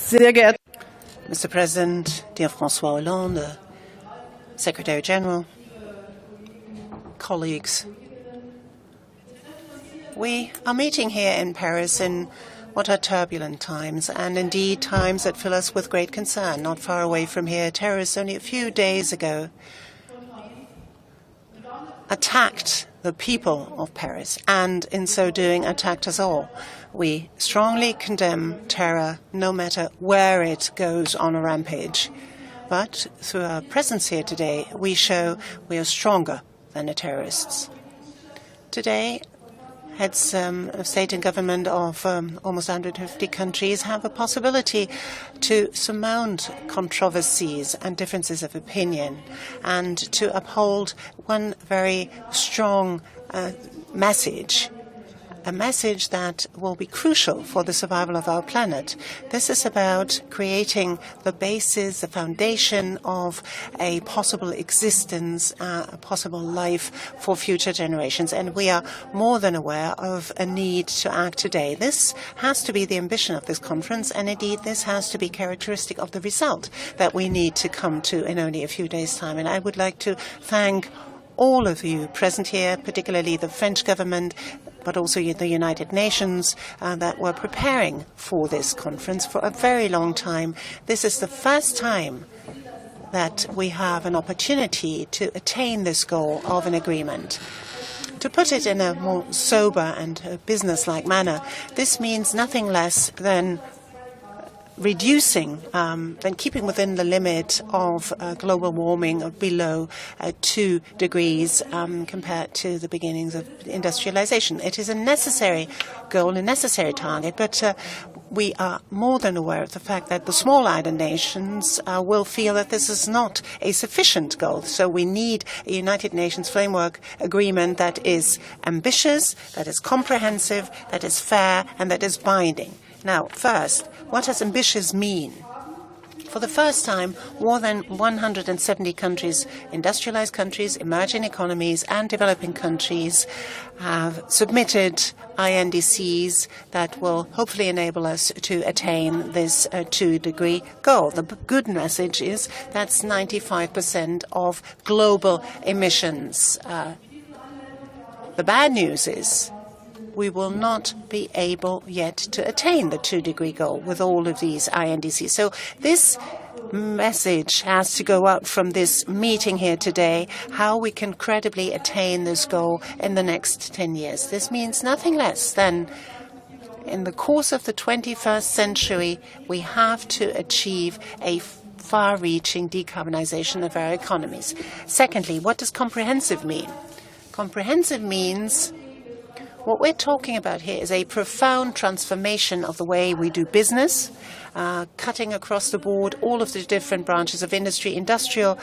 Sehr geehrter Mr. President, dear François Hollande, Secretary General, colleagues, we are meeting here in Paris in what are turbulent times, and indeed times that fill us with great concern. Not far away from here, terrorists only a few days ago attacked the people of Paris, and in so doing attacked us all. We strongly condemn terror, no matter where it goes on a rampage. But through our presence here today, we show we are stronger than the terrorists. Today, heads of state and government of almost 150 countries have a possibility to surmount controversies and differences of opinion and to uphold one very strong message, a message that will be crucial for the survival of our planet. This is about creating the basis, the foundation of a possible existence, a possible life for future generations. And we are more than aware of a need to act today. This has to be the ambition of this conference, and indeed this has to be characteristic of the result that we need to come to in only a few days' time. And I would like to thank all of you present here, particularly the French government, but also the United Nations that were preparing for this conference for a very long time. This is the first time that we have an opportunity to attain this goal of an agreement. To put it in a more sober and business-like manner, this means nothing less than reducing, than keeping within the limit of global warming of below 2 degrees compared to the beginnings of industrialization. It is a necessary goal, a necessary target, but we are more than aware of the fact that the small island nations will feel that this is not a sufficient goal. So we need a United Nations framework agreement that is ambitious, that is comprehensive, that is fair, and that is binding. Now, first, what does ambitious mean? For the first time, more than 170 countries, industrialized countries, emerging economies, and developing countries have submitted INDCs that will hopefully enable us to attain this 2-degree goal. The good message is that's 95% of global emissions. The bad news is we will not be able yet to attain the 2-degree goal with all of these INDCs. So this message has to go out from this meeting here today, how we can credibly attain this goal in the next 10 years. This means nothing less than in the course of the 21st century, we have to achieve a far-reaching decarbonization of our economies. Secondly, what does comprehensive mean? Comprehensive means what we're talking about here is a profound transformation of the way we do business, cutting across the board all of the different branches of industry, industrial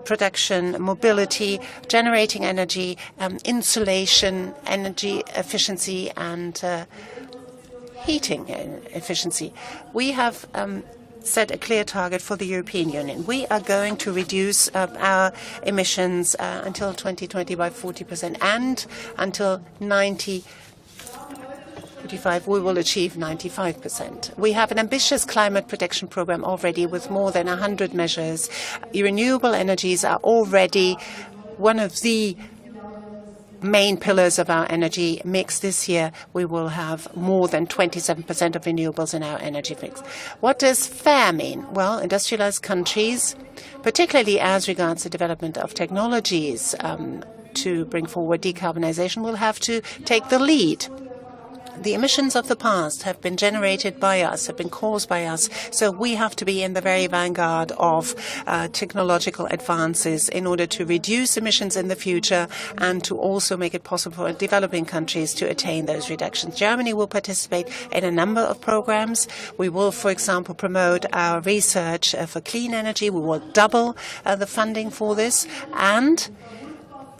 production, mobility, generating energy, insulation, energy efficiency, and heating efficiency. We have set a clear target for the European Union. We are going to reduce our emissions until 2020 by 40%, and until 2045 we will achieve 95%. We have an ambitious climate protection program already with more than 100 measures. Renewable energies are already one of the main pillars of our energy mix. This year we will have more than 27% of renewables in our energy mix. What does fair mean? Well, industrialized countries, particularly as regards the development of technologies to bring forward decarbonization, will have to take the lead. The emissions of the past have been generated by us, have been caused by us, so we have to be in the very vanguard of technological advances in order to reduce emissions in the future and to also make it possible for developing countries to attain those reductions. Germany will participate in a number of programs. We will, for example, promote our research for clean energy. We will double the funding for this, and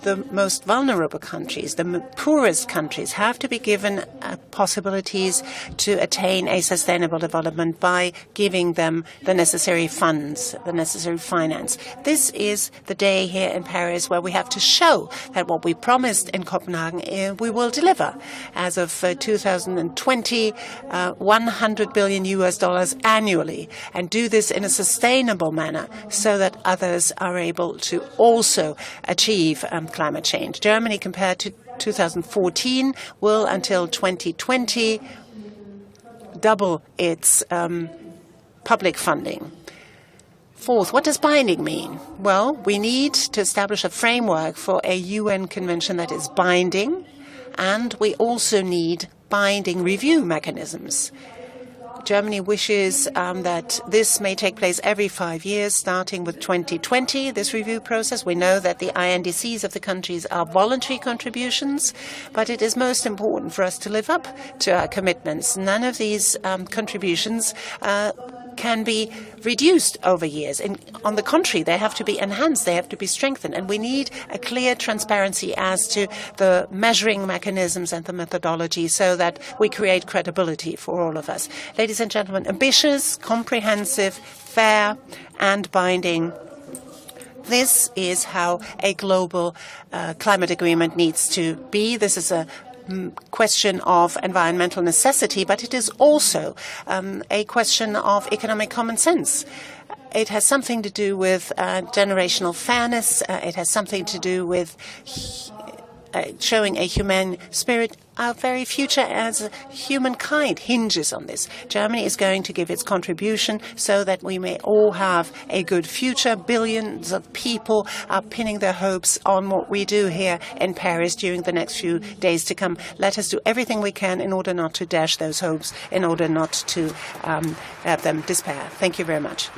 the most vulnerable countries, the poorest countries, have to be given possibilities to attain a sustainable development by giving them the necessary funds, the necessary finance. This is the day here in Paris where we have to show that what we promised in Copenhagen we will deliver. As of 2020, $100 billion annually, and do this in a sustainable manner so that others are able to also achieve climate change. Germany, compared to 2014, will until 2020 double its public funding. Fourth, what does binding mean? Well, we need to establish a framework for a UN convention that is binding, and we also need binding review mechanisms. Germany wishes that this may take place every 5 years, starting with 2020, this review process. We know that the INDCs of the countries are voluntary contributions, but it is most important for us to live up to our commitments. None of these contributions can be reduced over years. On the contrary, they have to be enhanced, they have to be strengthened, and we need a clear transparency as to the measuring mechanisms and the methodology so that we create credibility for all of us. Ladies and gentlemen, ambitious, comprehensive, fair and binding. This is how a global climate agreement needs to be. This is a question of environmental necessity, but it is also a question of economic common sense. It has something to do with generational fairness. It has something to do with showing a humane spirit. Our very future as humankind hinges on this. Germany is going to give its contribution so that we may all have a good future. Billions of people are pinning their hopes on what we do here in Paris during the next few days to come. Let us do everything we can in order not to dash those hopes, in order not to have them despair. Thank you very much.